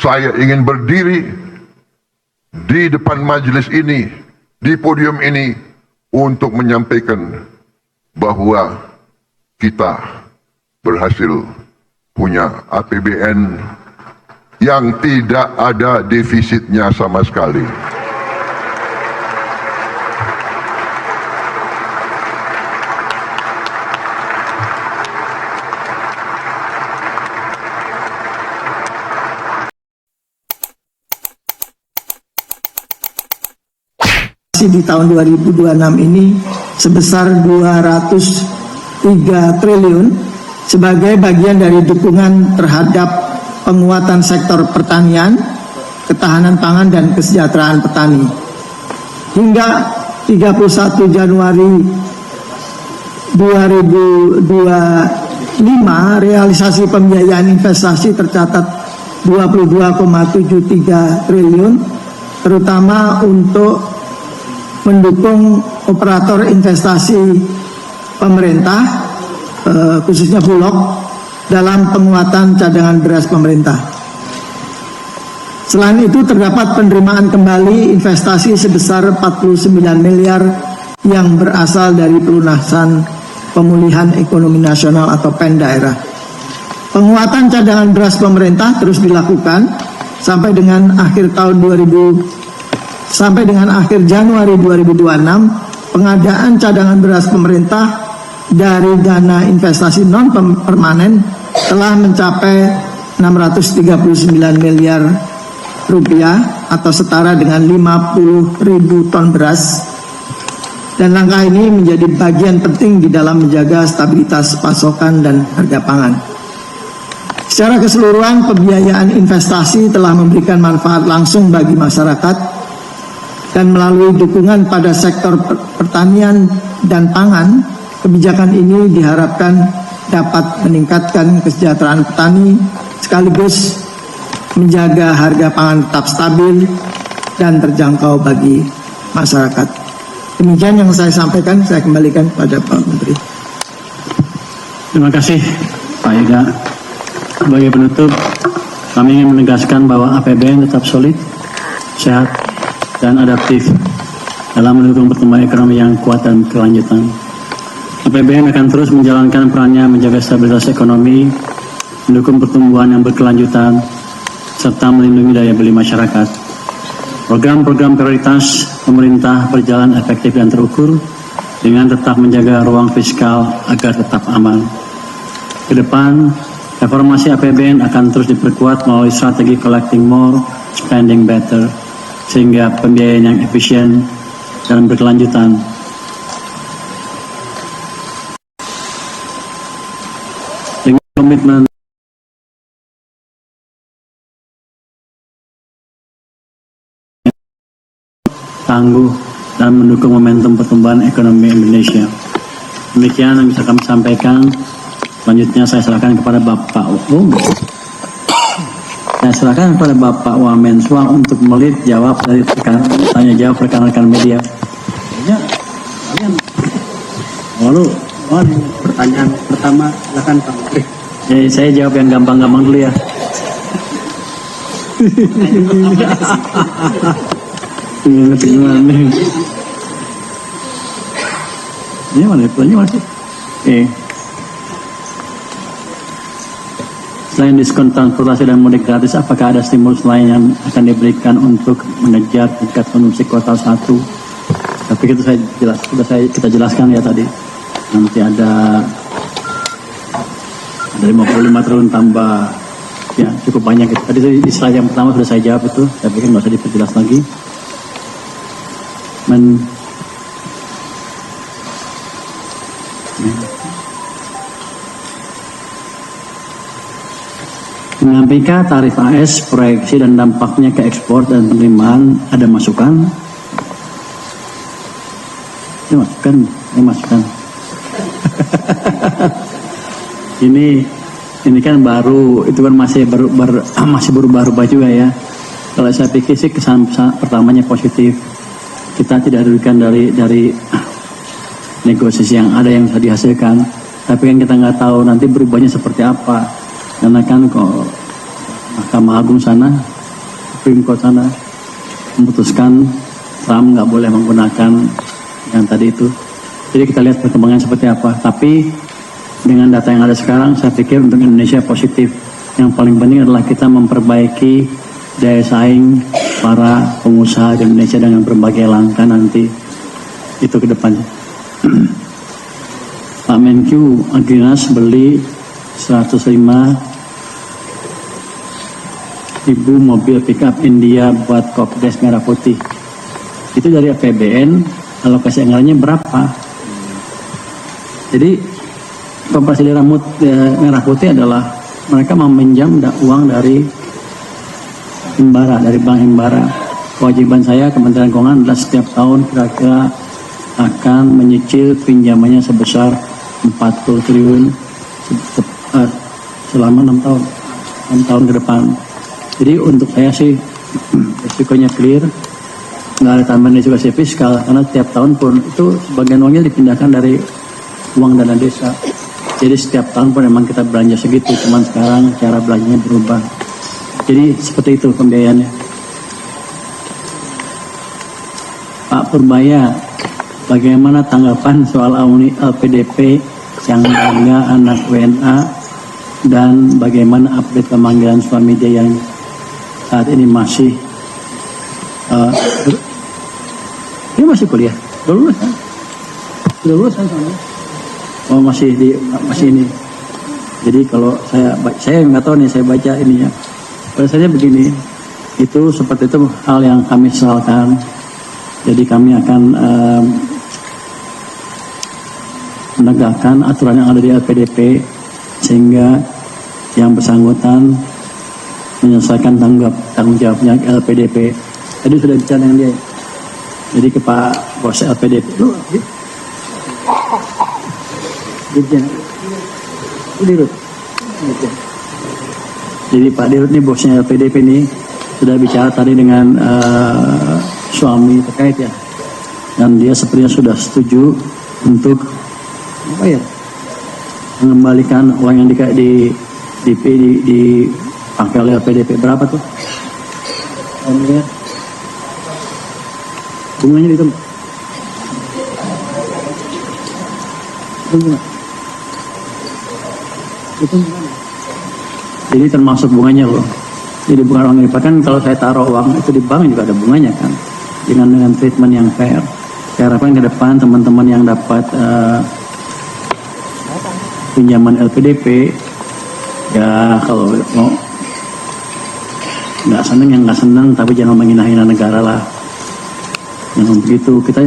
saya ingin berdiri di depan majelis ini, di podium ini, untuk menyampaikan bahwa kita berhasil punya APBN yang tidak ada defisitnya sama sekali. Di tahun 2026 ini sebesar 203 triliun sebagai bagian dari dukungan terhadap penguatan sektor pertanian, ketahanan pangan dan kesejahteraan petani. Hingga 31 Januari 2025 realisasi pembiayaan investasi tercatat 22,73 triliun terutama untuk mendukung operator investasi pemerintah, khususnya Bulog, dalam penguatan cadangan beras pemerintah. Selain itu terdapat penerimaan kembali investasi sebesar 49 miliar yang berasal dari pelunasan pemulihan ekonomi nasional atau PEN daerah. Penguatan cadangan beras pemerintah terus dilakukan sampai dengan akhir Januari 2026, pengadaan cadangan beras pemerintah dari dana investasi non permanen telah mencapai 639 miliar rupiah atau setara dengan 50.000 ton beras. Dan langkah ini menjadi bagian penting di dalam menjaga stabilitas pasokan dan harga pangan. Secara keseluruhan, pembiayaan investasi telah memberikan manfaat langsung bagi masyarakat dan melalui dukungan pada sektor pertanian dan pangan, kebijakan ini diharapkan dapat meningkatkan kesejahteraan petani sekaligus menjaga harga pangan tetap stabil dan terjangkau bagi masyarakat. Demikian yang saya sampaikan, saya kembalikan kepada Pak Menteri. Terima kasih Pak Ega. Sebagai penutup, kami ingin menegaskan bahwa APBN tetap solid, sehat, dan adaptif dalam mendukung pertumbuhan ekonomi yang kuat dan kelanjutan. APBN akan terus menjalankan perannya menjaga stabilitas ekonomi, mendukung pertumbuhan yang berkelanjutan, serta melindungi daya beli masyarakat. Program-program prioritas pemerintah berjalan efektif dan terukur dengan tetap menjaga ruang fiskal agar tetap aman. Ke depan, reformasi APBN akan terus diperkuat melalui strategi collecting more, spending better, sehingga pembiayaan yang efisien dan berkelanjutan. Dengan komitmen tangguh dan mendukung momentum pertumbuhan ekonomi Indonesia. Demikian yang bisa kami sampaikan. Selanjutnya saya serahkan kepada Bapak Saya silakan kepada Bapak Wamenswa untuk melihat jawab dari tanya jawab rekan-rekan media. Ya, kalian. Lalu, pertanyaan pertama, silakan Pak Menteri. Jadi saya jawab yang gampang-gampang dulu ya. Ini mana? Pertanyaan masih. Selain diskon transportasi dan mudik gratis, apakah ada stimulus lain yang akan diberikan untuk mengejar tingkat konsumsi kuartal 1? Tapi itu kita jelaskan ya tadi. Nanti ada 55 triliun tambah, ya cukup banyak. Tadi di slide yang pertama sudah saya jawab itu, saya pikir nggak usah diperjelas lagi. Menyampaikan tarif AS, proyeksi dan dampaknya ke ekspor dan penerimaan, ada masukan? Ini masukan. ini kan baru, itu kan masih berubah-ubah juga ya. Kalau saya pikir sih kesan pertamanya positif. Kita tidak rugikan dari negosiasi yang ada yang bisa dihasilkan. Tapi kan kita nggak tahu nanti berubahnya seperti apa. Karena kan kok Mahkamah Agung sana Supreme Court sana memutuskan Trump nggak boleh menggunakan yang tadi itu. Jadi kita lihat perkembangan seperti apa. Tapi dengan data yang ada sekarang, saya pikir untuk Indonesia positif. Yang paling penting adalah kita memperbaiki daya saing para pengusaha di Indonesia dengan berbagai langkah nanti itu ke depannya. Pak Menkyu Agrinas beli 105.000 mobil pickup India buat Kopdes Merah Putih. Itu dari APBN, alokasi anggarannya berapa? Jadi Koperasi Daerah Merah Putih adalah mereka meminjam uang dari Himbara, dari Bank Himbara. Kewajiban saya Kementerian Keuangan adalah setiap tahun kira-kira akan menyicil pinjamannya sebesar 40 triliun selama 6 tahun. 6 tahun ke depan. Jadi untuk saya sih risikonya clear, nggak ada tambahan risiko fiskal karena setiap tahun pun itu sebagian uangnya dipindahkan dari uang dana desa. Jadi setiap tahun pun memang kita belanja segitu, cuman sekarang cara belanjanya berubah. Jadi seperti itu pembiayaannya. Pak Purbaya, bagaimana tanggapan soal LPDP yang bangga anak WNA dan bagaimana update pemanggilan suami dia yang saat ini masih dia masih kuliah, belum lulus kan? Sudah lulus kan? Oh masih ini. Jadi kalau saya nggak tahu nih, saya baca ininya. Pada saja begini, itu seperti itu hal yang kami sesalkan. Jadi kami akan menegakkan aturan yang ada di LPDP sehingga yang bersangkutan menyelesaikan tanggung jawabnya LPDP. Tadi sudah bicara dengan dia. Jadi ke Pak Bos LPDP. Dirut. Jadi Pak Dirut ini bosnya LPDP ini sudah bicara tadi dengan suami terkait ya, dan dia sepertinya sudah setuju untuk mengembalikan uang yang dipakai oleh LPDP. Berapa tuh? Bunganya itu. Jadi termasuk bunganya loh. Jadi bukan uang yang dipakai. Kalau saya taruh uang itu di bank juga ada bunganya kan, dengan treatment yang fair. Saya harapkan ke depan teman-teman yang dapat pinjaman LPDP ya, kalau mau nggak seneng yang nggak seneng, tapi jangan menghina-hina negara lah. Yang begitu kita